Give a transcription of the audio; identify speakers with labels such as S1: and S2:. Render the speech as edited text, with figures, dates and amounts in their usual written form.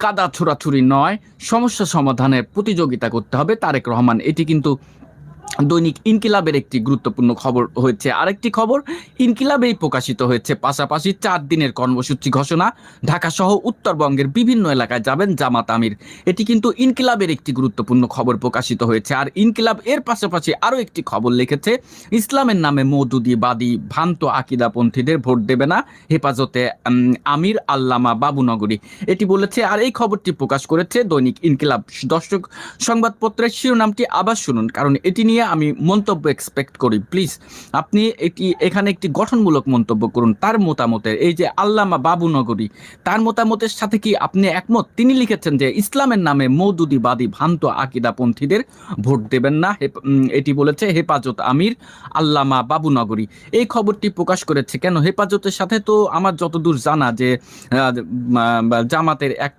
S1: কাদা ছোড়াছুড়ি নয়, সমস্যা সমাধানের প্রতিযোগিতা করতে হবে। তারেক রহমান, এটি কিন্তু দৈনিক ইনকিলাবের একটি গুরুত্বপূর্ণ খবর হয়েছে। আরেকটি খবর ইনকিলাবেই প্রকাশিত হয়েছে, পাশাপাশি 4 দিনের কর্মসূচি ঘোষণা, ঢাকা সহ উত্তরবঙ্গের বিভিন্ন এলাকায় যাবেন জামাত আমির। এটি কিন্তু ইনকিলাবের একটি গুরুত্বপূর্ণ খবর প্রকাশিত হয়েছে। আর ইনকিলাব এর পাশাপাশি আরও একটি খবর লিখেছে, ইসলামের নামে মওদুদিবাদী ভ্রান্ত আকিদাপন্থীদের ভোট দেবে না হেফাজতে আমির আল্লামা বাবুনগরী, এটি বলেছে। আর এই খবরটি প্রকাশ করেছে দৈনিক ইনকিলাব। দর্শক, সংবাদপত্রের শিরোনামটি আবার শুনুন, কারণ এটি নিয়ে আমি মন্তব্য এক্সপেক্ট করি। প্লিজ আপনি এখানে একটি গঠনমূলক মন্তব্য করুন তার মতামতের। এই যে আল্লামা বাবুনগরী, তার মতামতের সাথে কি আপনি একমত? তিনি লিখেছেন যে ইসলামের নামে মওদুদিবাদী ভ্রান্ত আকিদাপন্থীদের ভোট দেবেন না, এটি বলেছে হেফাজত আমির আল্লামা বাবুনগরী। এই খবরটি প্রকাশ করেছে কেন? হেফাজতের সাথে তো আমার যতদূর জানা যে জামাতের এক